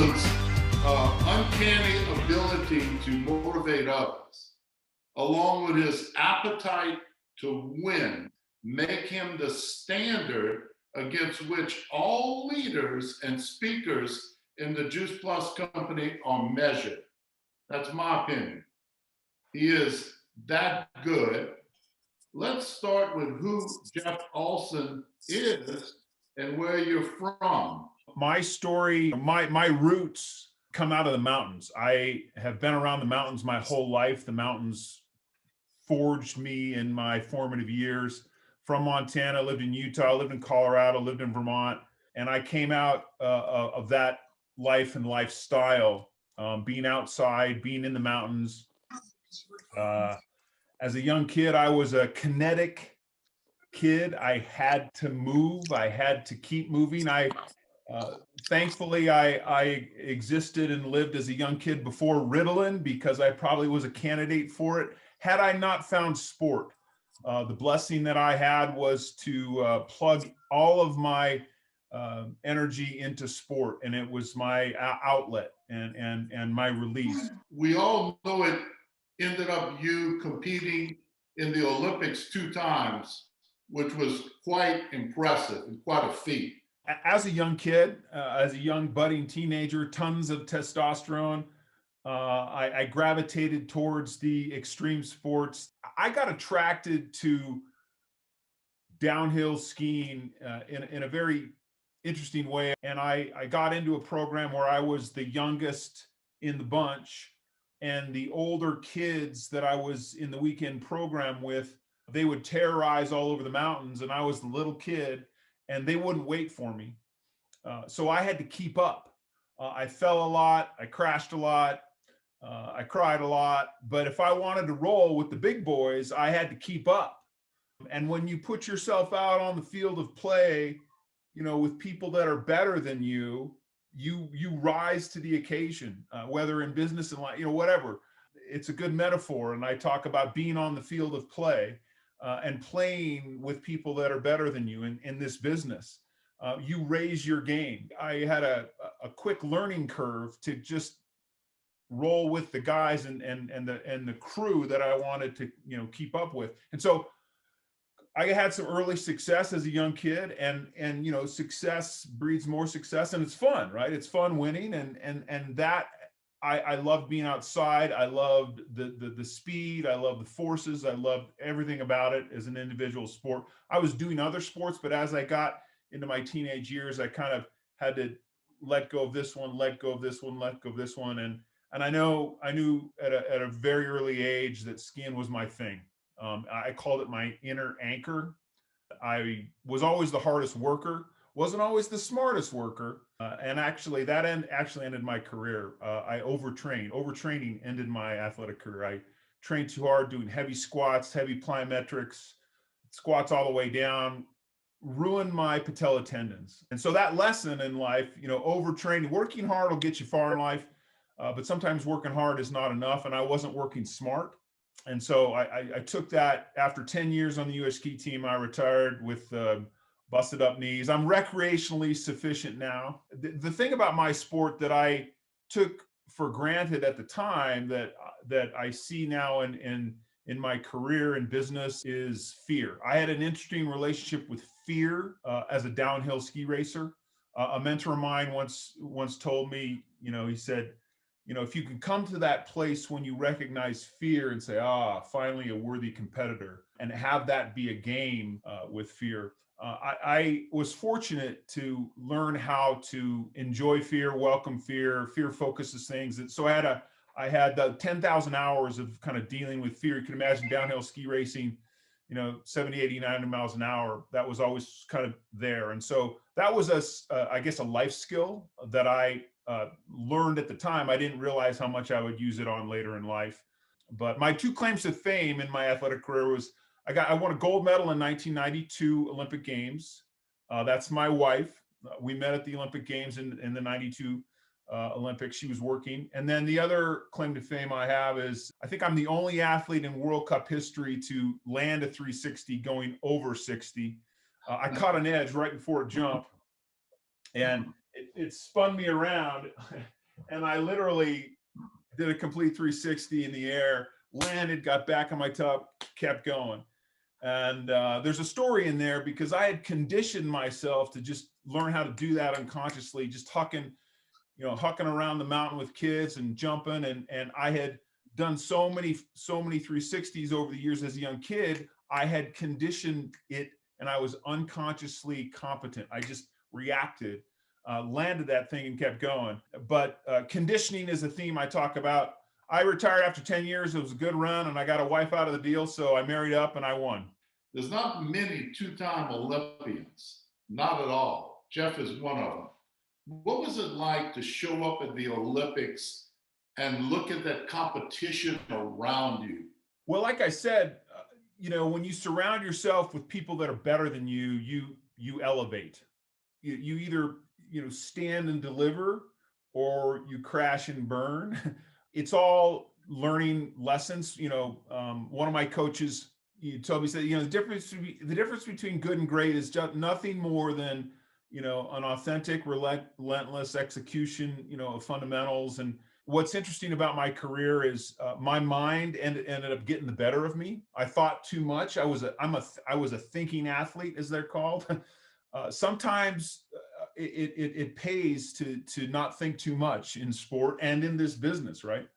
Olson's uncanny ability to motivate others, along with his appetite to win, make him the standard against which all leaders and speakers in the Juice Plus company are measured. That's my opinion. He is that good. Let's start with who Jeff Olson is and where you're from. My story, my roots come out of the mountains. I have been around the mountains my whole life. The mountains forged me in my formative years. From Montana, lived in Utah, lived in Colorado, lived in Vermont, and I came out of that life and lifestyle, being outside, being in the mountains. As a young kid, I was a kinetic kid. I had to move. I had to keep moving. Thankfully, I existed and lived as a young kid before Ritalin because I probably was a candidate for it. Had I not found sport, the blessing that I had was to plug all of my energy into sport, and it was my outlet and my release. We all know it ended up you competing in the Olympics 2 times, which was quite impressive and quite a feat. As a young kid, as a young budding teenager, tons of testosterone. I gravitated towards the extreme sports. I got attracted to downhill skiing in a very interesting way. And I got into a program where I was the youngest in the bunch. And the older kids that I was in the weekend program with, they would terrorize all over the mountains. And I was the little kid and they wouldn't wait for me. So I had to keep up. I fell a lot. I crashed a lot. I cried a lot. But if I wanted to roll with the big boys, I had to keep up. And when you put yourself out on the field of play, you know, with people that are better than you, you rise to the occasion, whether in business and life, you know, whatever. It's a good metaphor. And I talk about being on the field of play and playing with people that are better than you in this business. You raise your game. I had a quick learning curve to just roll with the guys and the crew that I wanted to, you know, keep up with. And so I had some early success as a young kid, and you know, success breeds more success, and it's fun, right? It's fun winning, and that I loved being outside. I loved the speed. I loved the forces. I loved everything about it as an individual sport. I was doing other sports, but as I got into my teenage years, I kind of had to let go of this one, let go of this one, let go of this one, and I knew at a very early age that skiing was my thing. I called it my inner anchor. I was always the hardest worker, wasn't always the smartest worker. And actually that ended my career. I overtrained. Overtraining ended my athletic career. I trained too hard doing heavy squats, heavy plyometrics, squats all the way down, ruined my patella tendons. And so that lesson in life, you know, overtraining, working hard will get you far in life. But sometimes working hard is not enough. And I wasn't working smart. And so I took that. After 10 years on the U.S. ski team, I retired with busted up knees. I'm recreationally sufficient now. The thing about my sport that I took for granted at the time that I see now in my career and business is fear. I had an interesting relationship with fear as a downhill ski racer. A mentor of mine once told me, you know, he said, you know, if you can come to that place when you recognize fear and say, finally a worthy competitor, and have that be a game with fear. I was fortunate to learn how to enjoy fear, welcome fear. Fear focuses things. So I had 10,000 hours of kind of dealing with fear. You can imagine downhill ski racing, you know, 70, 80, 90 miles an hour. That was always kind of there. And so that was I guess a life skill that I learned at the time. I didn't realize how much I would use it on later in life. But my 2 claims to fame in my athletic career was I won a gold medal in 1992 Olympic Games. That's my wife. We met at the Olympic Games in the 92 Olympics. She was working. And then the other claim to fame I have is I think I'm the only athlete in World Cup history to land a 360 going over 60. I caught an edge right before a jump. And it spun me around, and I literally did a complete 360 in the air, landed, got back on my top, kept going. And there's a story in there because I had conditioned myself to just learn how to do that unconsciously, just hucking around the mountain with kids and jumping. And I had done so many 360s over the years as a young kid. I had conditioned it and I was unconsciously competent. I just reacted, landed that thing and kept going. But conditioning is a theme I talk about. I retired after 10 years. It was a good run and I got a wife out of the deal. So I married up and I won. There's not many two-time Olympians, not at all. Jeff is one of them. What was it like to show up at the Olympics and look at that competition around you? Well, like I said, when you surround yourself with people that are better than you, you elevate. You either stand and deliver, or you crash and burn. It's all learning lessons. One of my coaches, he told me, said, the difference between good and great is just nothing more than an authentic, relentless execution, of fundamentals. And what's interesting about my career is my mind ended up getting the better of me. I thought too much. I was a thinking athlete, as they're called. Sometimes it pays to not think too much in sport and in this business, right?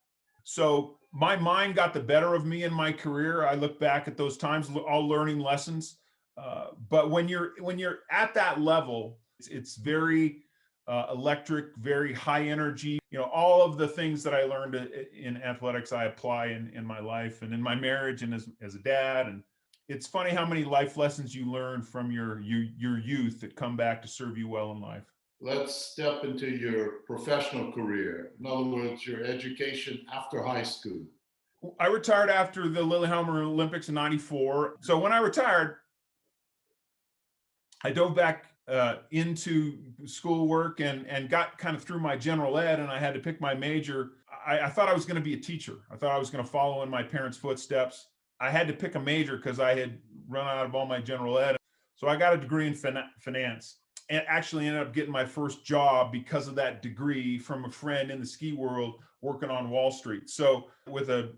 So my mind got the better of me in my career. I look back at those times, all learning lessons. But when you're at that level, it's very electric, very high energy. All of the things that I learned in athletics, I apply in my life and in my marriage and as a dad. And it's funny how many life lessons you learn from your youth that come back to serve you well in life. Let's step into your professional career. In other words, your education after high school. I retired after the Lillehammer Olympics in '94. So when I retired, I dove back into schoolwork and got kind of through my general ed, and I had to pick my major. I thought I was going to be a teacher. I thought I was going to follow in my parents' footsteps. I had to pick a major because I had run out of all my general ed. So I got a degree in finance and actually ended up getting my first job because of that degree from a friend in the ski world working on Wall Street. So with a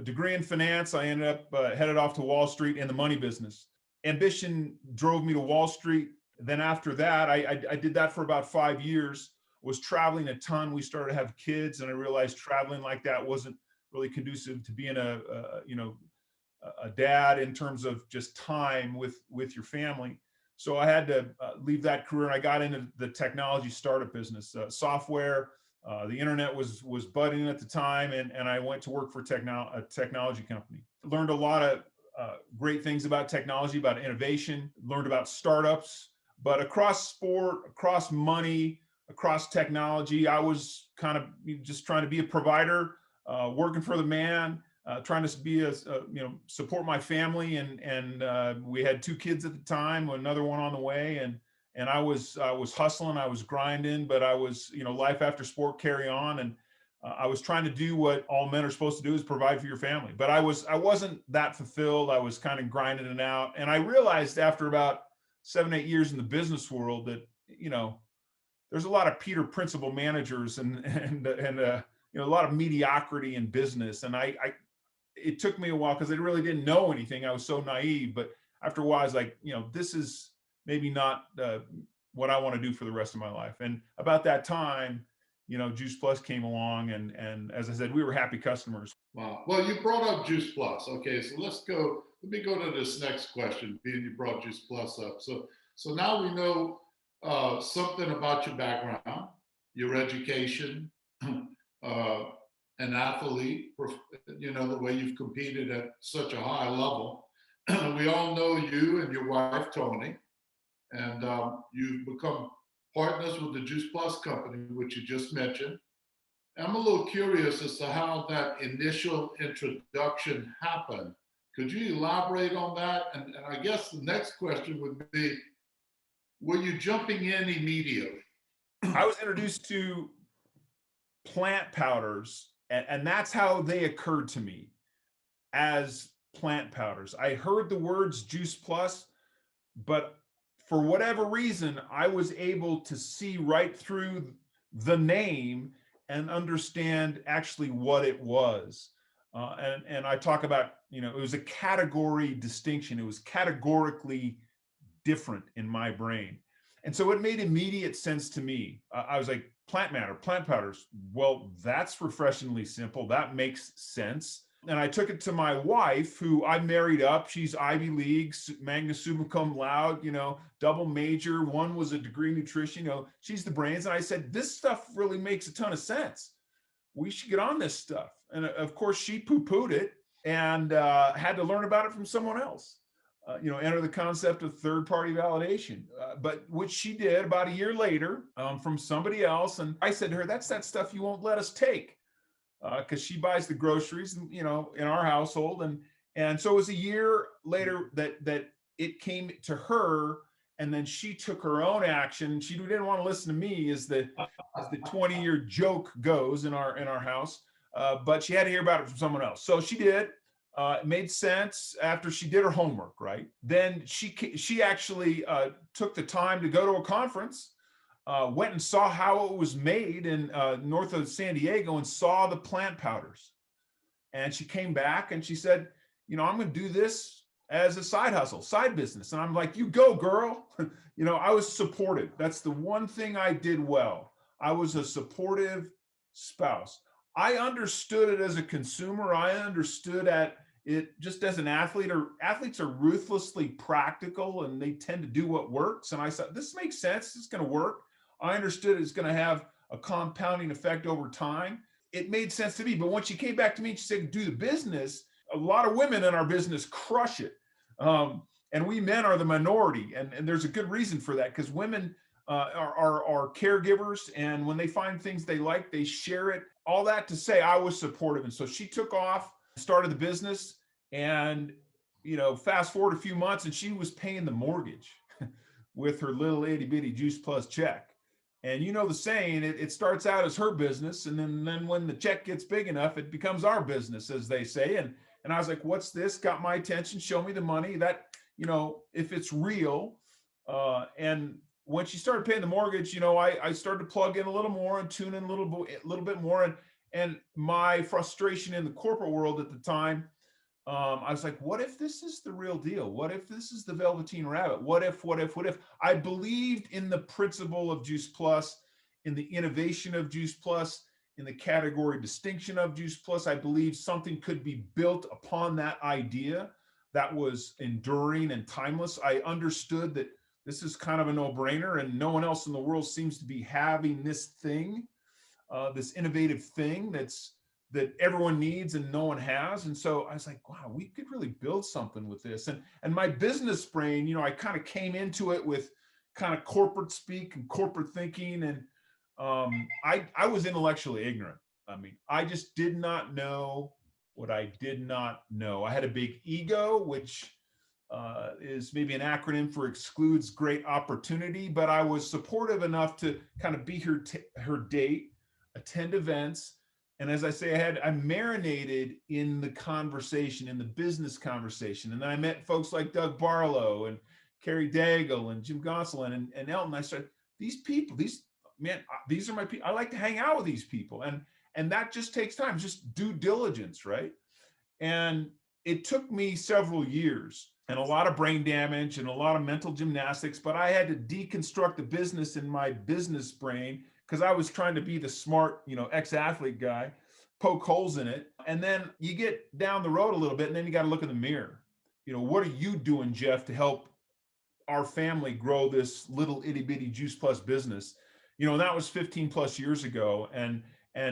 degree in finance, I ended up headed off to Wall Street in the money business. Ambition drove me to Wall Street. Then after that, I did that for about 5 years, was traveling a ton. We started to have kids and I realized traveling like that wasn't really conducive to being a dad in terms of just time with your family. So I had to leave that career and I got into the technology startup business, software. The internet was budding at the time, and I went to work for a technology company. Learned a lot of great things about technology, about innovation, learned about startups. But across sport, across money, across technology, I was kind of just trying to be a provider, working for the man, trying to be support my family, and we had 2 kids at the time, another one on the way, and I was hustling, I was grinding, but I was life after sport, carry on, and I was trying to do what all men are supposed to do, is provide for your family. But I wasn't that fulfilled. I was kind of grinding it out, and I realized after about 7-8 years in the business world that there's a lot of Peter Principle managers and a lot of mediocrity in business, and it took me a while because I really didn't know anything. I was so naive. But after a while, I was like, this is maybe not what I want to do for the rest of my life. And about that time, Juice Plus came along, and as I said, we were happy customers. Wow. Well, you brought up Juice Plus. Okay, so let me go to this next question, being you brought Juice Plus up. So now we know something about your background, your education, an athlete, the way you've competed at such a high level. We all know you and your wife, Toni, and you've become partners with the Juice Plus company, which you just mentioned. I'm a little curious as to how that initial introduction happened. Could you elaborate on that? And I guess the next question would be, were you jumping in immediately? I was introduced to plant powders, and that's how they occurred to me, as plant powders. I heard the words Juice Plus, but for whatever reason, I was able to see right through the name and understand actually what it was. And I talk about, it was a category distinction. It was categorically different in my brain. And so it made immediate sense to me. I was like, plant matter, plant powders. Well, that's refreshingly simple. That makes sense. And I took it to my wife, who I married up. She's Ivy League, magna summa cum laude, double major. One was a degree in nutrition. She's the brains. And I said, this stuff really makes a ton of sense. We should get on this stuff. And of course, she poo-pooed it and had to learn about it from someone else. Enter the concept of third-party validation, but which she did about a year later from somebody else. And I said to her, that's that stuff you won't let us take, because she buys the groceries, in our household. And so it was a year later that it came to her, and then she took her own action. She didn't want to listen to me, as the 20-year joke goes in our house, but she had to hear about it from someone else. So she did. It made sense after she did her homework, right? Then she actually took the time to go to a conference, went and saw how it was made in north of San Diego, and saw the plant powders. And she came back and she said, I'm going to do this as a side hustle, side business. And I'm like, you go, girl. I was supportive. That's the one thing I did well. I was a supportive spouse. I understood it as a consumer. I understood it just as an athlete. Or athletes are ruthlessly practical, and they tend to do what works. And I said, this makes sense. It's going to work. I understood it's going to have a compounding effect over time. It made sense to me. But when she came back to me and she said, do the business, a lot of women in our business crush it. And we men are the minority. And there's a good reason for that, because women are caregivers. And when they find things they like, they share it. All that to say, I was supportive. And so she took off, started the business, and, fast forward a few months, and she was paying the mortgage with her little itty bitty Juice Plus check. And the saying, it starts out as her business. And then when the check gets big enough, it becomes our business, as they say. And I was like, what's this? Got my attention. Show me the money. That, if it's real. And when she started paying the mortgage, I started to plug in a little more and tune in a little bit more. And my frustration in the corporate world at the time, I was like, what if this is the real deal? What if this is the Velveteen Rabbit? What if? I believed in the principle of Juice Plus, in the innovation of Juice Plus, in the category distinction of Juice Plus. I believed something could be built upon that idea that was enduring and timeless. I understood that this is kind of a no-brainer, and no one else in the world seems to be having this thing, this innovative thing that everyone needs and no one has. And so I was like, wow, we could really build something with this. And my business brain, I kind of came into it with kind of corporate speak and corporate thinking. And I was intellectually ignorant. I just did not know what I did not know. I had a big ego, which is maybe an acronym for excludes great opportunity, but I was supportive enough to kind of be her date, attend events. And as I say, I marinated in the conversation, in the business conversation. And then I met folks like Doug Barlow and Kerry Daigle and Jim Gonsolin and Elton. I said, these people, these are my people. I like to hang out with these people. And that just takes time, just due diligence, right? And it took me several years and a lot of brain damage and a lot of mental gymnastics, but I had to deconstruct the business in my business brain, because I was trying to be the smart, ex-athlete guy, poke holes in it. And then you get down the road a little bit, and then you got to look in the mirror. What are you doing, Jeff, to help our family grow this little itty bitty Juice Plus business? That was 15 plus years ago. And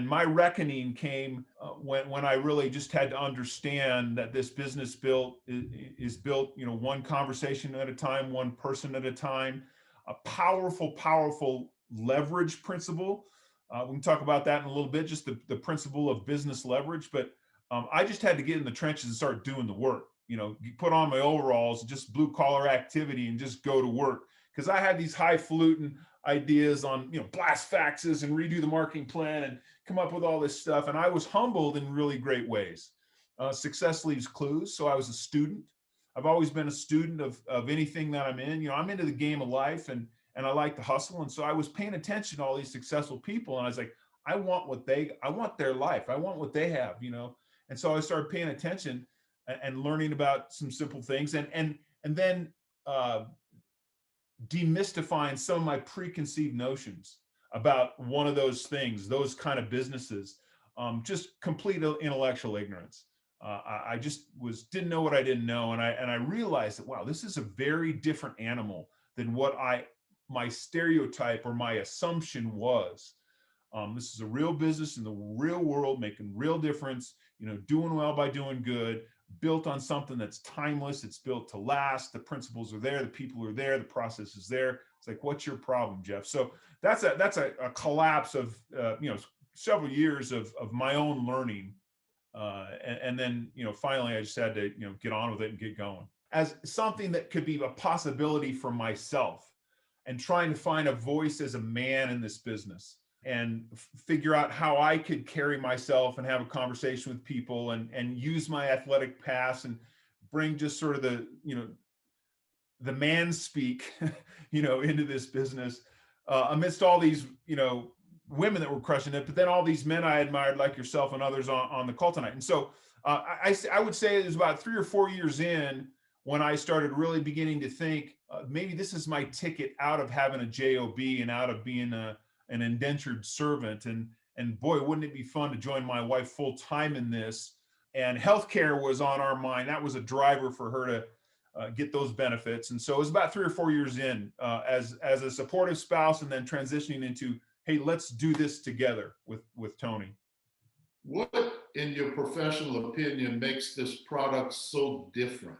my reckoning came when I really just had to understand that this business is built, one conversation at a time, one person at a time, a powerful leverage principle. We can talk about that in a little bit, just the principle of business leverage. But I just had to get in the trenches and start doing the work. Put on my overalls, just blue collar activity, and just go to work. Because I had these highfalutin ideas on, blast faxes and redo the marketing plan and come up with all this stuff. And I was humbled in really great ways. Success leaves clues. So I was a student. I've always been a student of anything that I'm in. I'm into the game of life, and I like to hustle. And so I was paying attention to all these successful people, and I was like, I want their life. I want what they have. And so I started paying attention and learning about some simple things, and then demystifying some of my preconceived notions about one of those things, those kind of businesses. Just complete intellectual ignorance. I just didn't know what I didn't know, and I realized that, wow, this is a very different animal than what my stereotype or my assumption was. This is a real business in the real world, making real difference, doing well by doing good, built on something that's timeless. It's built to last. The principles are there. The people are there. The process is there. It's like, what's your problem, Jeff? So that's a collapse of, several years of my own learning. And then, finally I just had to, get on with it and get going as something that could be a possibility for myself, and trying to find a voice as a man in this business, and figure out how I could carry myself and have a conversation with people, and use my athletic past and bring just sort of the man speak, into this business, amidst all these, women that were crushing it, but then all these men I admired, like yourself and others on the call tonight. And so I would say it was about 3 or 4 years in when I started really beginning to think, maybe this is my ticket out of having a job and out of being an indentured servant. And boy, wouldn't it be fun to join my wife full time in this? And healthcare was on our mind. That was a driver for her to get those benefits. And so it was about 3 or 4 years in, as a supportive spouse, and then transitioning into, hey, let's do this together with Toni. What, in your professional opinion, makes this product so different?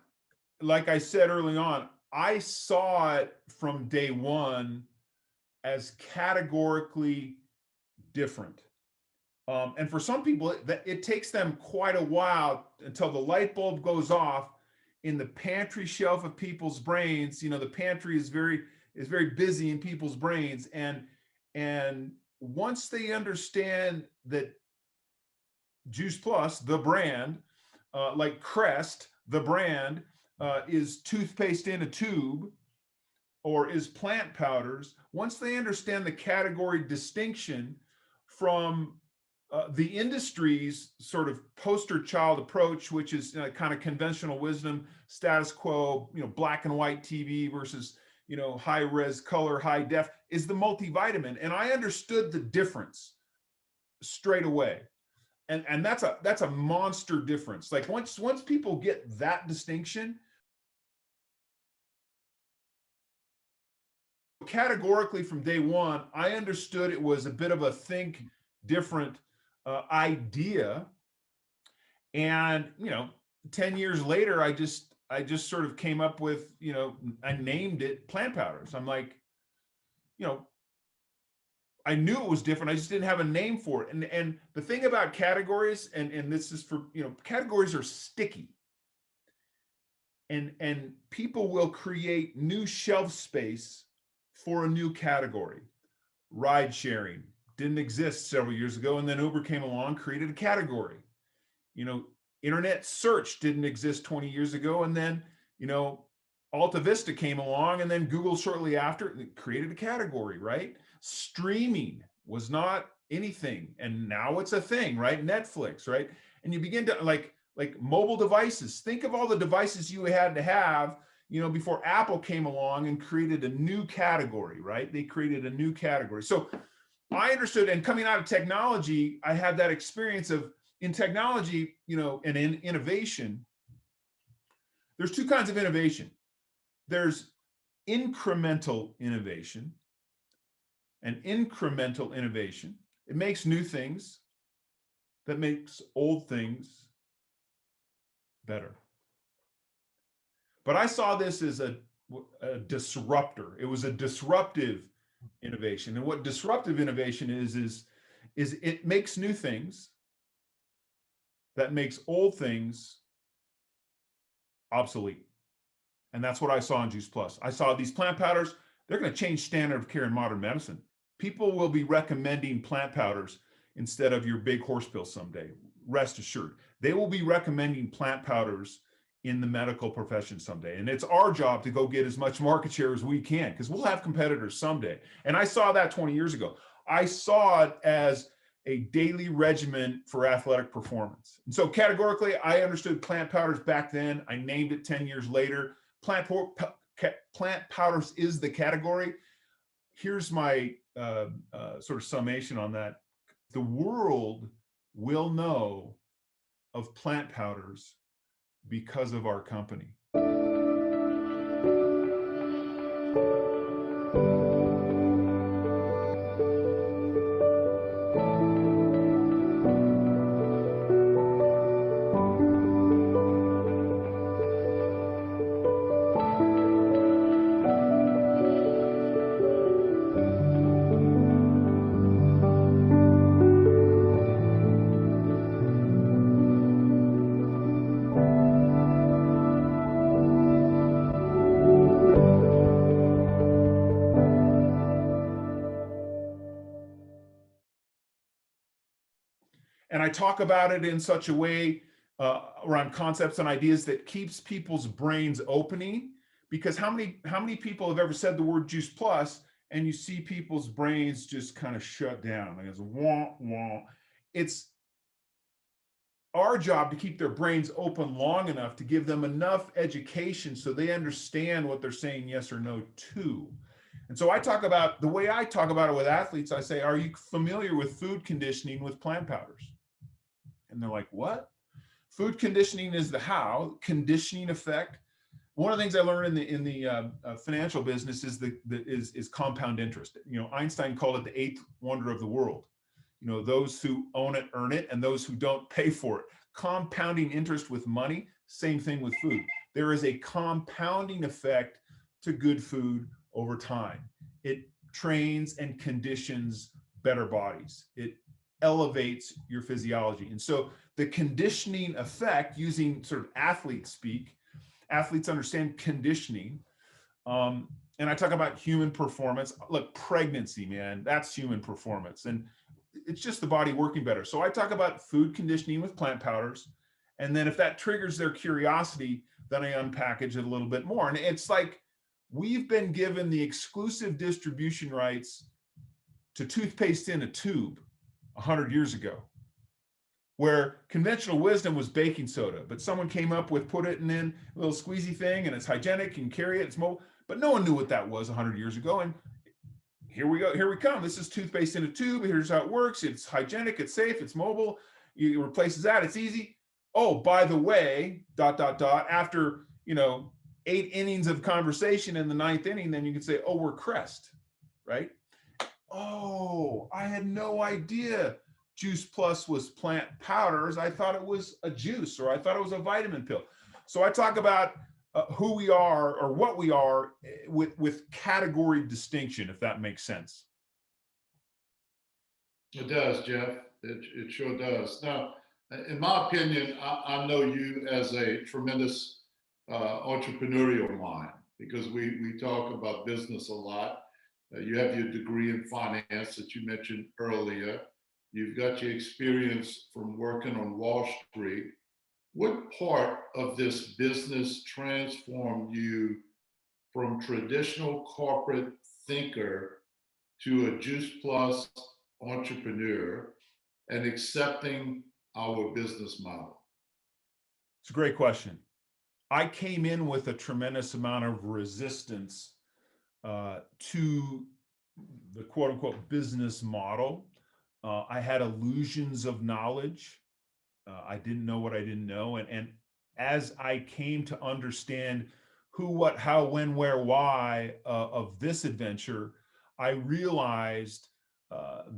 Like I said early on, I saw it from day one as categorically different. And for some people, it takes them quite a while until the light bulb goes off in the pantry shelf of people's brains. The pantry is very busy in people's brains. And once they understand that Juice Plus, the brand, like Crest, the brand, is toothpaste in a tube, or is plant powders, once they understand the category distinction from the industry's sort of poster child approach, which is kind of conventional wisdom, status quo, black and white TV versus high res color, high def, is the multivitamin. And I understood the difference straight away. And that's a monster difference. Like once people get that distinction, categorically from day one, I understood it was a bit of a think different idea. And 10 years later, I just sort of came up with, I named it plant powders. I'm like, I knew it was different. I just didn't have a name for it. And the thing about categories, and this is for, categories are sticky. And people will create new shelf space for a new category. Ride sharing didn't exist several years ago, and then Uber came along, created a category. Internet search didn't exist 20 years ago, and then Alta Vista came along, and then Google shortly after created a category, right? Streaming was not anything, and now it's a thing, right? Netflix, right? And you begin to like mobile devices. Think of all the devices you had to have, before Apple came along and created a new category, right? They created a new category. So I understood, and coming out of technology, I had that experience of, in technology, and in innovation, there's two kinds of innovation. There's incremental innovation. And incremental innovation, it makes new things that makes old things better. But I saw this as a disruptor. It was a disruptive innovation. And what disruptive innovation is it makes new things that makes old things obsolete. And that's what I saw in Juice Plus. I saw these plant powders, they're going to change standard of care in modern medicine. People will be recommending plant powders instead of your big horse pill someday. Rest assured. They will be recommending plant powders in the medical profession someday. And it's our job to go get as much market share as we can, because we'll have competitors someday. And I saw that 20 years ago. I saw it as a daily regimen for athletic performance. And so categorically, I understood plant powders back then. I named it 10 years later. Plant powders is the category. Here's my sort of summation on that. The world will know of plant powders because of our company. And I talk about it in such a way around concepts and ideas that keeps people's brains opening. Because how many people have ever said the word juice plus and you see people's brains just kind of shut down? Like it's wah, wah. It's our job to keep their brains open long enough to give them enough education so they understand what they're saying yes or no to. And so I talk about, the way I talk about it with athletes, I say, are you familiar with food conditioning with plant powders? And they're like, what? Food conditioning is the how, conditioning effect. One of the things I learned in the financial business is compound interest. You know, Einstein called it the eighth wonder of the world. You know, those who own it earn it, and those who don't pay for it. Compounding interest with money, same thing with food. There is a compounding effect to good food over time. It trains and conditions better bodies. It elevates your physiology. And so the conditioning effect, using sort of athlete speak, athletes understand conditioning. And I talk about human performance. Look, pregnancy, man, that's human performance. And it's just the body working better. So I talk about food conditioning with plant powders. And then if that triggers their curiosity, then I unpackage it a little bit more. And it's like, we've been given the exclusive distribution rights to toothpaste in a tube 100 years ago, where conventional wisdom was baking soda, but someone came up with put it in a little squeezy thing and it's hygienic and carry it, it's mobile, but no one knew what that was 100 years ago. And here we go, here we come. This is toothpaste in a tube. Here's how it works. It's hygienic, it's safe, it's mobile. You replaces that, it's easy. Oh, by the way, ... after, 8 innings of conversation in the 9th inning, then you can say, oh, we're Crest, right? Oh, I had no idea Juice Plus was plant powders. I thought it was a juice, or I thought it was a vitamin pill. So I talk about who we are or what we are with category distinction, if that makes sense. It does, Jeff. It sure does. Now, in my opinion, I know you as a tremendous entrepreneurial mind, because we talk about business a lot. You have your degree in finance that you mentioned earlier. You've got your experience from working on Wall Street. What part of this business transformed you from traditional corporate thinker to a Juice Plus entrepreneur and accepting our business model? It's a great question. I came in with a tremendous amount of resistance to the quote unquote business model. I had illusions of knowledge. I didn't know what I didn't know. And as I came to understand who, what, how, when, where, why of this adventure, I realized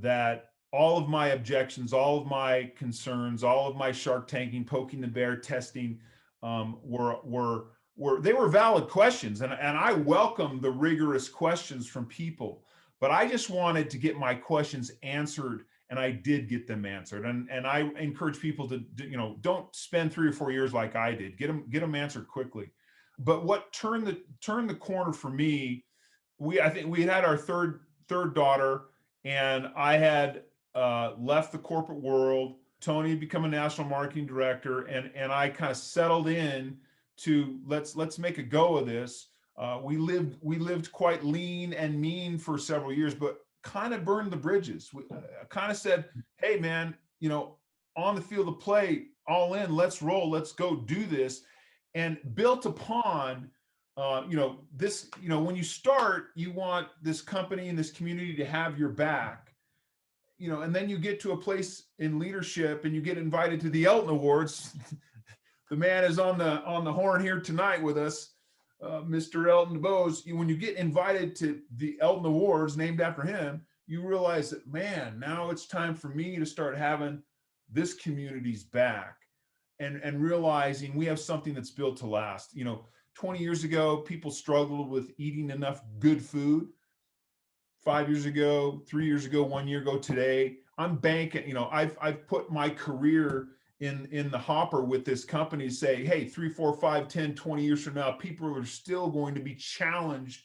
that all of my objections, all of my concerns, all of my shark tanking, poking the bear, testing were valid questions. And I welcome the rigorous questions from people, but I just wanted to get my questions answered. And I did get them answered. And I encourage people to, don't spend 3 or 4 years like I did. Get them answered quickly. But what turned the corner for me, I think we had our third daughter, and I had left the corporate world. Toni had become a national marketing director, and I kind of settled in to let's make a go of this. We lived quite lean and mean for several years, but kind of burned the bridges. We kind of said, hey man, on the field of play, all in, let's roll, let's go do this. And built upon, this, when you start, you want this company and this community to have your back, and then you get to a place in leadership and you get invited to the Elton Awards. The man is on the horn here tonight with us, Mr. Elton DeBose. When you get invited to the Elton Awards named after him, you realize that, man, now it's time for me to start having this community's back and realizing we have something that's built to last. 20 years ago, people struggled with eating enough good food. 5 years ago, 3 years ago, 1 year ago, today, I'm banking, I've put my career in the hopper with this company to say, hey, 3, 4, 5, 10, 20 years from now, people are still going to be challenged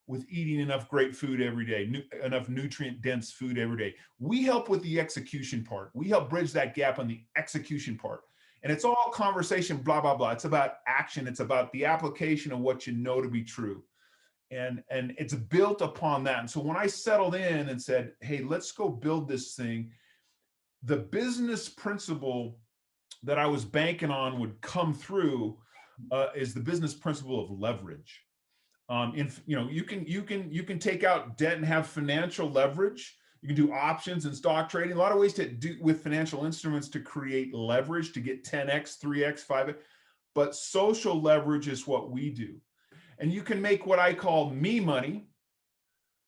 with eating enough great food every day, enough nutrient dense food every day. We help with the execution part. We help bridge that gap on the execution part. And it's all conversation, blah, blah, blah. It's about action. It's about the application of what you know to be true. And it's built upon that. And so when I settled in and said, hey, let's go build this thing, the business principle that I was banking on would come through is the business principle of leverage. You can take out debt and have financial leverage. You can do options and stock trading. A lot of ways to do with financial instruments to create leverage to get 10x, 3x, 5x. But social leverage is what we do. And you can make what I call me money,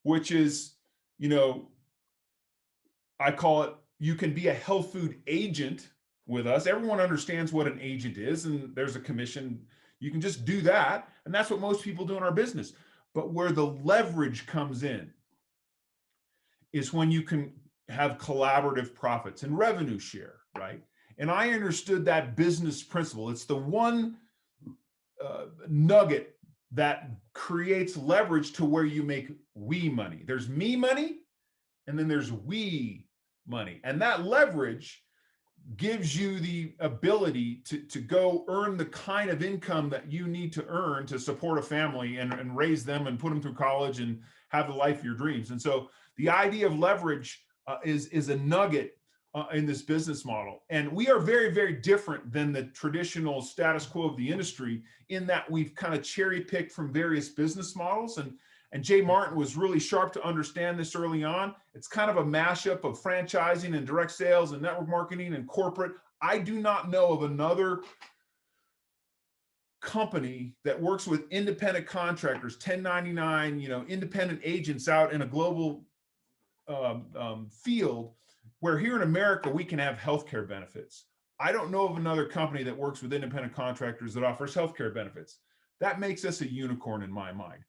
which is, I call it, you can be a health food agent with us. Everyone understands what an agent is, and there's a commission. You can just do that. And that's what most people do in our business. But where the leverage comes in is when you can have collaborative profits and revenue share, right? And I understood that business principle. It's the one nugget that creates leverage to where you make we money. There's me money, and then there's we money. And that leverage gives you the ability to go earn the kind of income that you need to earn to support a family and raise them and put them through college and have the life of your dreams. And so the idea of leverage is a nugget in this business model. And we are very, very different than the traditional status quo of the industry in that we've kind of cherry picked from various business models. And Jay Martin was really sharp to understand this early on. It's kind of a mashup of franchising and direct sales and network marketing and corporate. I do not know of another company that works with independent contractors, 1099, independent agents out in a global field where here in America, we can have healthcare benefits. I don't know of another company that works with independent contractors that offers healthcare benefits. That makes us a unicorn in my mind.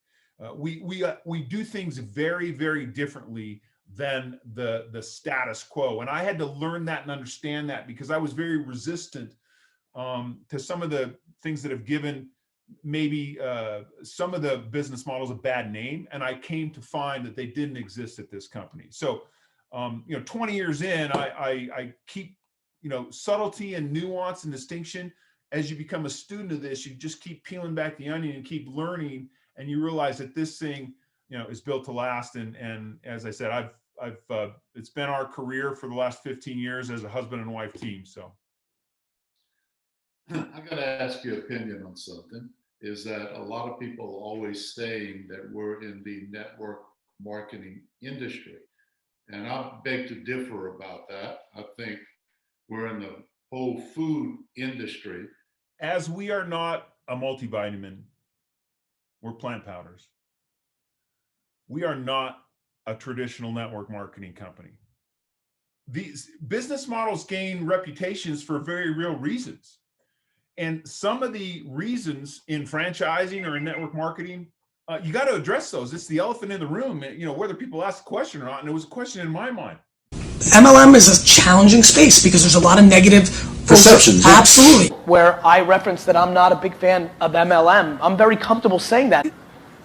We do things very, very differently than the status quo. And I had to learn that and understand that because I was very resistant to some of the things that have given maybe some of the business models a bad name. And I came to find that they didn't exist at this company. So, 20 years in, I keep, subtlety and nuance and distinction. As you become a student of this, you just keep peeling back the onion and keep learning. And you realize that this thing, is built to last. And as I said, I've it's been our career for the last 15 years as a husband and wife team. So I got to ask your opinion on something. Is that a lot of people are always saying that we're in the network marketing industry. And I beg to differ about that. I think we're in the whole food industry. As we are not a multivitamin, we're plant powders. We are not a traditional network marketing company. These business models gain reputations for very real reasons. And some of the reasons in franchising or in network marketing, you got to address those. It's the elephant in the room, whether people ask the question or not. And it was a question in my mind. MLM is a challenging space because there's a lot of negative perceptions. Absolutely. Where I reference that I'm not a big fan of MLM. I'm very comfortable saying that.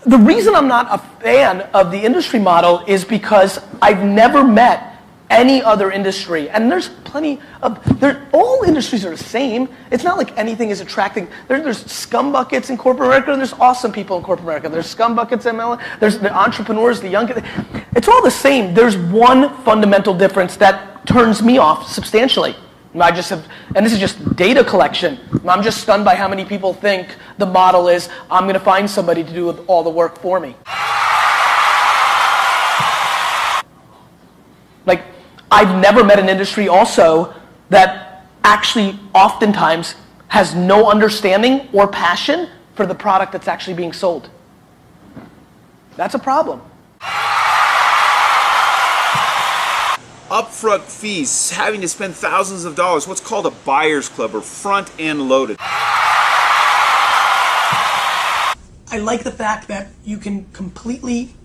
The reason I'm not a fan of the industry model is because I've never met any other industry, and there's plenty of, all industries are the same. It's not like anything is attracting. There's scum buckets in corporate America, and there's awesome people in corporate America. There's scum buckets in MLM, there's the entrepreneurs, the young, it's all the same. There's one fundamental difference that turns me off substantially. I just have, and this is just data collection. I'm just stunned by how many people think the model is, I'm going to find somebody to do all the work for me. Like, I've never met an industry also that actually oftentimes has no understanding or passion for the product that's actually being sold. That's a problem. Upfront fees, having to spend thousands of dollars, what's called a buyer's club or front end loaded. I like the fact that you can completely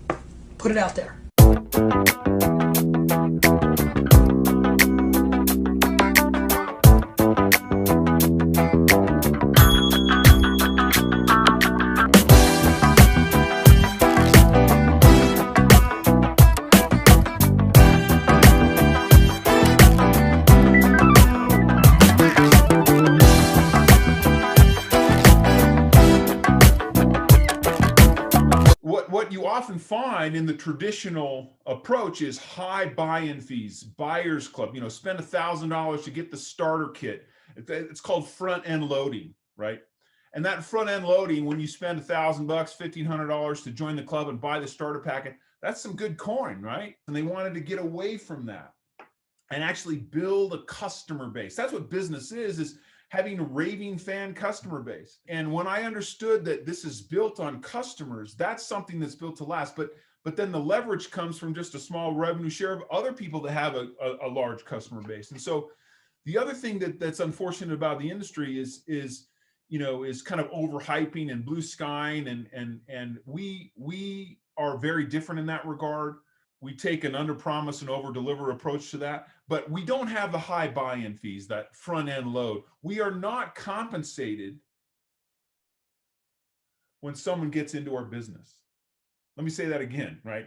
put it out there. What you often find in the traditional approach is high buy-in fees, buyer's club, spend $1,000 to get the starter kit. It's called front end loading, right? And that front end loading, when you spend $1,000, $1,500 to join the club and buy the starter packet, that's some good coin, right? And they wanted to get away from that and actually build a customer base. That's what business is having a raving fan customer base. And when I understood that this is built on customers, that's something that's built to last. But then the leverage comes from just a small revenue share of other people that have a large customer base. And so the other thing that's unfortunate about the industry is kind of overhyping and blue skying, and we are very different in that regard. We take an under promise and over deliver approach to that, but we don't have the high buy-in fees, that front end load. We are not compensated when someone gets into our business. Let me say that again, right?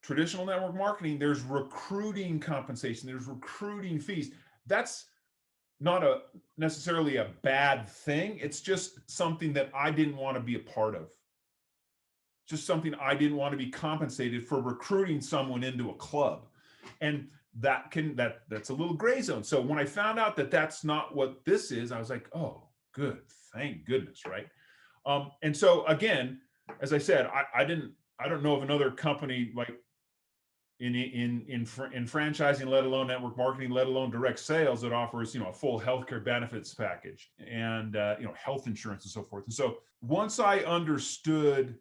Traditional network marketing, there's recruiting compensation, there's recruiting fees. That's not necessarily a bad thing. It's just something that I didn't want to be a part of. Just something I didn't want to be compensated for recruiting someone into a club. And that's a little gray zone. So when I found out that that's not what this is, I was like, oh, good, thank goodness, right? And so again, as I said, I don't know of another company like in franchising, let alone network marketing, let alone direct sales, that offers a full healthcare benefits package and health insurance and so forth. And so once I understood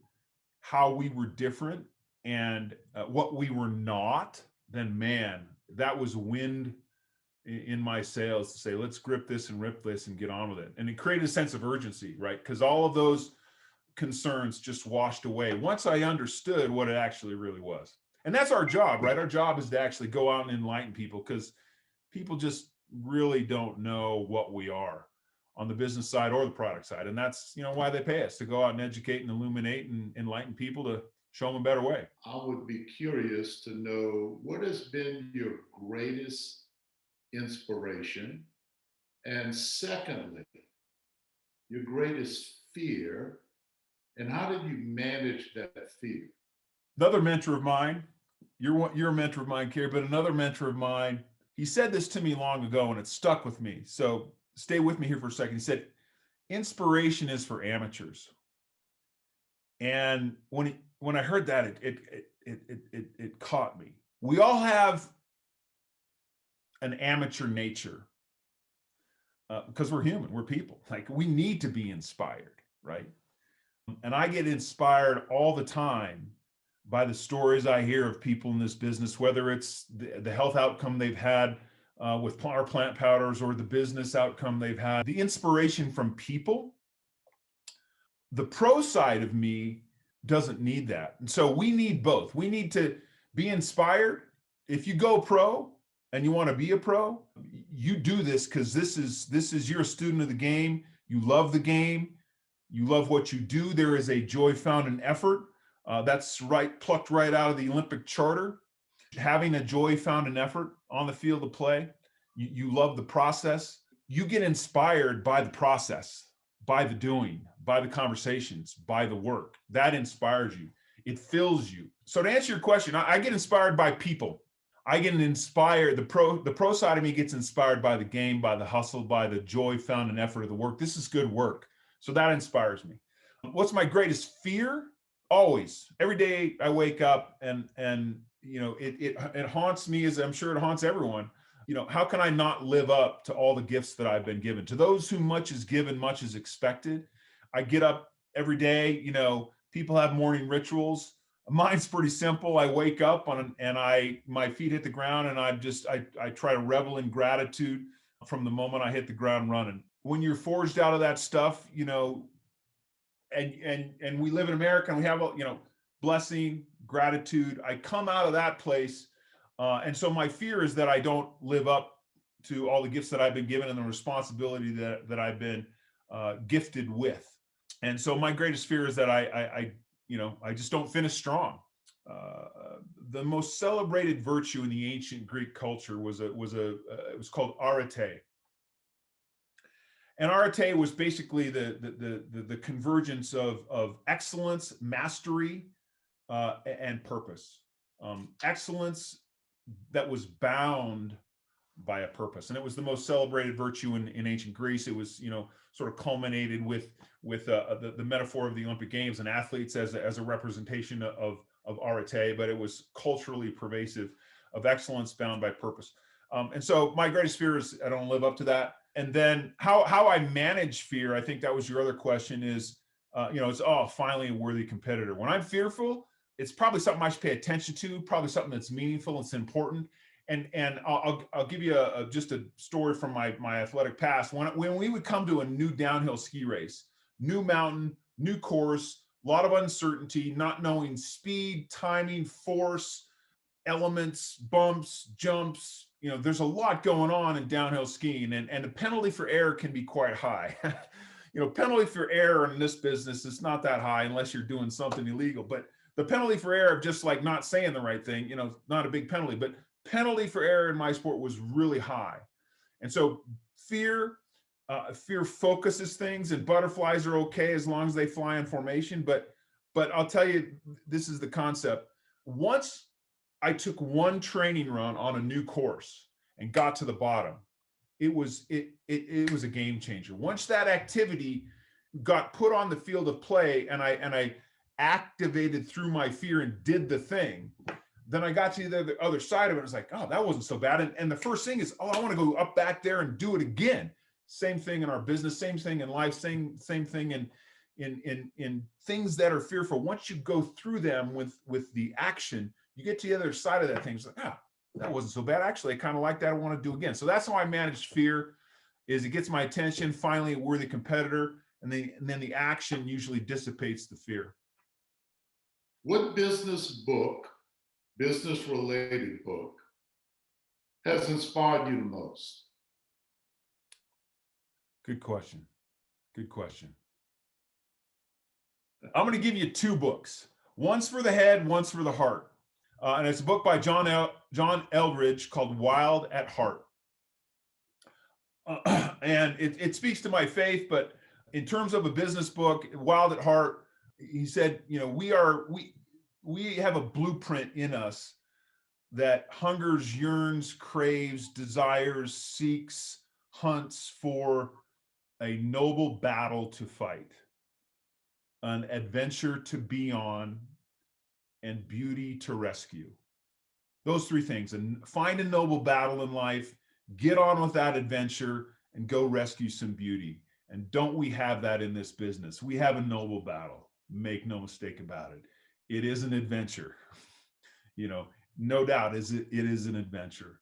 how we were different and what we were not, then man, that was wind in my sails to say, let's grip this and rip this and get on with it. And it created a sense of urgency, right? Because all of those concerns just washed away once I understood what it actually really was. And that's our job, right? Our job is to actually go out and enlighten people, because people just really don't know what we are on the business side or the product side. And that's, why they pay us, to go out and educate and illuminate and enlighten people, to show them a better way. I would be curious to know, what has been your greatest inspiration? And secondly, your greatest fear, and how did you manage that fear? Another mentor of mine, you're a mentor of mine, Kerry, but another mentor of mine, he said this to me long ago and it stuck with me. So stay with me here for a second. He said, inspiration is for amateurs. And when I heard that, it caught me. We all have an amateur nature because we're human, we're people. Like, we need to be inspired, right? And I get inspired all the time by the stories I hear of people in this business, whether it's the health outcome they've had with our plant powders, or the business outcome they've had. The inspiration from people. The pro side of me doesn't need that. And so we need both. We need to be inspired. If you go pro and you want to be a pro, you do this because this is you're a student of the game. You love the game. You love what you do. There is a joy found in effort. That's right, plucked right out of the Olympic charter. having a joy found in effort on the field of play. You love the process. You get inspired by the process, by the doing, by the conversations, by the work. That inspires you. It fills you. So to answer your question, I get inspired by people. I get inspired. The pro side of me gets inspired by the game, by the hustle, by the joy found in effort of the work. This is good work. So that inspires me. What's my greatest fear? Always, every day I wake up and it haunts me, as I'm sure it haunts everyone. How can I not live up to all the gifts that I've been given? To those whom much is given, much is expected. I get up every day. People have morning rituals. Mine's pretty simple. I wake up and my feet hit the ground, and I try to revel in gratitude from the moment I hit the ground running. When you're forged out of that stuff, and we live in America, and we have blessing, gratitude. I come out of that place. And so my fear is that I don't live up to all the gifts that I've been given and the responsibility that I've been gifted with. And so my greatest fear is that I just don't finish strong. The most celebrated virtue in the ancient Greek culture it was called arete. And arete was basically the convergence of excellence, mastery, and purpose. Excellence that was bound by a purpose, and it was the most celebrated virtue in ancient Greece. It was sort of culminated with the metaphor of the Olympic Games and athletes as a representation of arete, but it was culturally pervasive, of excellence bound by purpose. And so my greatest fear is I don't live up to that. And then how I manage fear, I think that was your other question, is it's finally a worthy competitor. When I'm fearful, it's probably something I should pay attention to, probably something that's meaningful, it's important. And I'll give you just a story from my athletic past. When we would come to a new downhill ski race, new mountain, new course, a lot of uncertainty, not knowing speed, timing, force, elements, bumps, jumps. There's a lot going on in downhill skiing, and the penalty for error can be quite high. Penalty for error in this business is not that high unless you're doing something illegal. But the penalty for error of just like not saying the right thing, not a big penalty, but penalty for error in my sport was really high. And so fear focuses things, and butterflies are okay as long as they fly in formation. But I'll tell you, this is the concept. Once I took one training run on a new course and got to the bottom, it was a game changer. Once that activity got put on the field of play and I activated through my fear and did the thing, then I got to the other side of it. It's like, oh, that wasn't so bad. And the first thing is, I want to go up back there and do it again. Same thing in our business, same thing in life, same thing in things that are fearful. Once you go through them with the action, you get to the other side of that thing. It's like, that wasn't so bad. Actually, I kind of like that. I want to do again. So that's how I manage fear, is it gets my attention, finally a worthy competitor, and then the action usually dissipates the fear. What business-related book, has inspired you the most? Good question. I'm going to give you two books. One's for the head, one's for the heart. And it's a book by John Eldredge called Wild at Heart. And it speaks to my faith, but in terms of a business book, Wild at Heart, he said, we have a blueprint in us that hungers, yearns, craves, desires, seeks, hunts for a noble battle to fight, an adventure to be on, and beauty to rescue. Those three things. And find a noble battle in life, get on with that adventure, and go rescue some beauty. And don't we have that in this business? We have a noble battle. Make no mistake about it. It is an adventure. No doubt it is an adventure.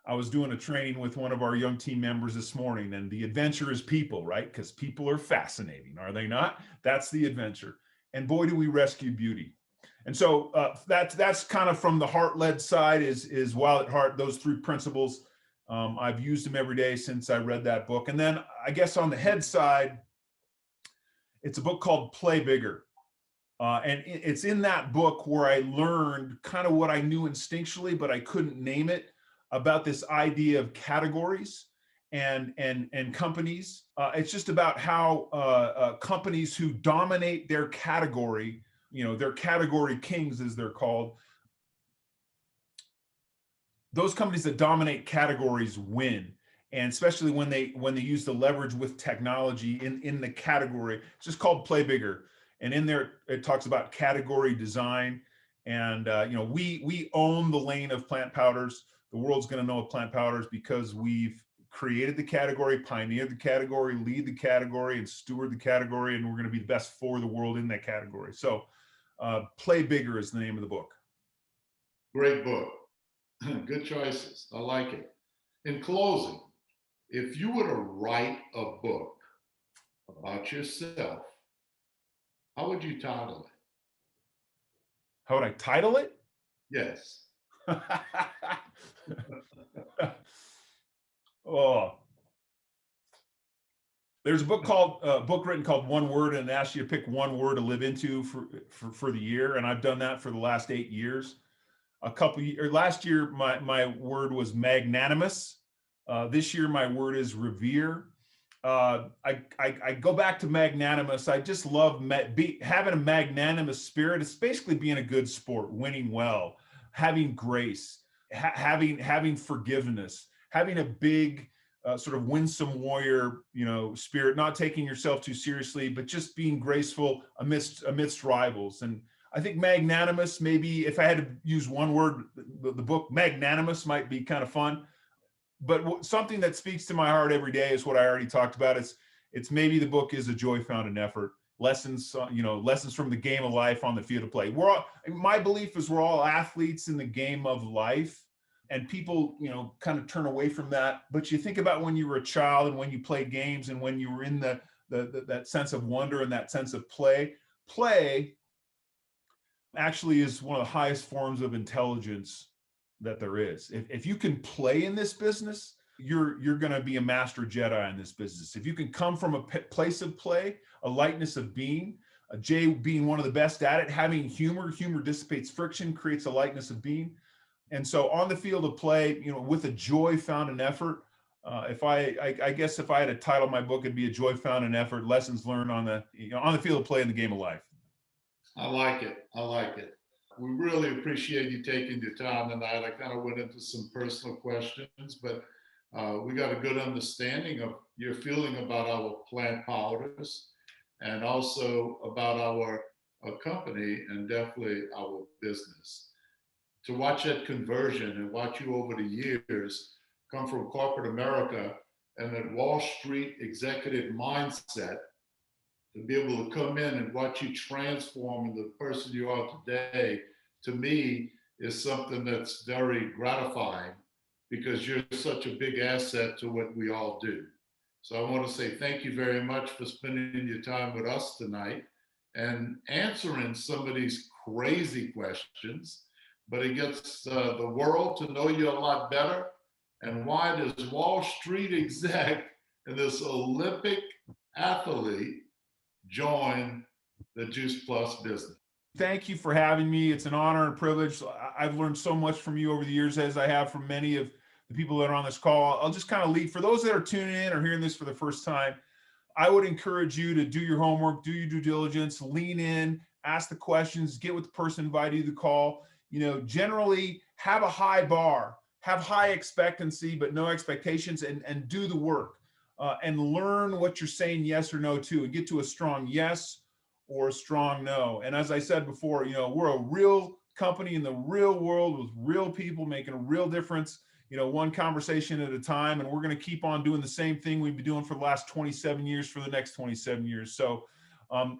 I was doing a training with one of our young team members this morning, and the adventure is people, right? Because people are fascinating, are they not? That's the adventure. And boy, do we rescue beauty. And so that's kind of from the heart-led side is Wild at Heart, those three principles. I've used them every day since I read that book. And then I guess on the head side, it's a book called Play Bigger. And it's in that book where I learned kind of what I knew instinctually, but I couldn't name it, about this idea of categories and companies. It's just about how companies who dominate their category, their category kings, as they're called, those companies that dominate categories win. And especially when they use the leverage with technology in the category. It's just called Play Bigger. And in there, it talks about category design. And we own the lane of plant powders. The world's going to know of plant powders because we've created the category, pioneered the category, lead the category, and steward the category. And we're going to be the best for the world in that category. So Play Bigger is the name of the book. Great book. Good choices. I like it. In closing, if you were to write a book about yourself, how would you title it? How would I title it? Yes. Oh, there's a book written called One Word, and it asks you to pick one word to live into for the year. And I've done that for the last 8 years. Last year, my word was magnanimous. This year, my word is revere. I go back to magnanimous. I just love having a magnanimous spirit. It's basically being a good sport, winning well, having grace, having forgiveness, having a big sort of winsome warrior, spirit, not taking yourself too seriously, but just being graceful amidst rivals. And I think magnanimous, maybe if I had to use one word, the book magnanimous might be kind of fun. But something that speaks to my heart every day is what I already talked about. It's maybe the book is A Joy Found in Effort. Lessons from the game of life on the field of play. My belief is we're all athletes in the game of life, and people, kind of turn away from that. But you think about when you were a child and when you played games and when you were in that sense of wonder and that sense of play. Play actually is one of the highest forms of intelligence that there is. If you can play in this business, you're going to be a master Jedi in this business. If you can come from a place of play, a lightness of being, Jay being one of the best at it, having humor dissipates friction, creates a lightness of being. And so on the field of play, with a joy found in effort, I guess if I had to title my book, it'd be A Joy Found in Effort, Lessons Learned on the field of play in the game of life. I like it. We really appreciate you taking your time tonight. I kind of went into some personal questions, but we got a good understanding of your feeling about our plant powders and also about our company and definitely our business. To watch that conversion and watch you over the years come from corporate America and that Wall Street executive mindset, to be able to come in and watch you transform into the person you are today, to me, is something that's very gratifying because you're such a big asset to what we all do. So I want to say thank you very much for spending your time with us tonight and answering some of these crazy questions, but it gets the world to know you a lot better. And why does Wall Street exec and this Olympic athlete join the Juice Plus business? Thank you for having me. It's an honor and privilege. I've learned so much from you over the years, as I have from many of the people that are on this call. I'll just kind of lead. For those that are tuning in or hearing this for the first time, I would encourage you to do your homework, do your due diligence, lean in, ask the questions, get with the person inviting you to the call. Generally have a high bar, have high expectancy, but no expectations, and do the work and learn what you're saying yes or no to, and get to a strong yes or a strong no. And as I said before, we're a real company in the real world with real people making a real difference, one conversation at a time. And we're going to keep on doing the same thing we've been doing for the last 27 years for the next 27 years. So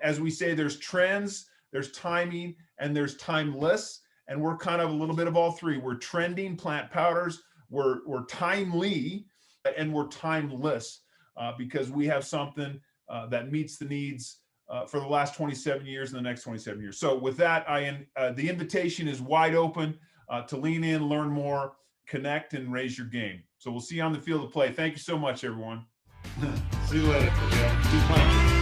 as we say, there's trends, there's timing, and there's timeless. And we're kind of a little bit of all three. We're trending plant powders, we're timely, and we're timeless because we have something that meets the needs for the last 27 years and the next 27 years. So with that, the invitation is wide open to lean in, learn more, connect, and raise your game. So we'll see you on the field of play. Thank you so much, everyone. See you later. Yeah.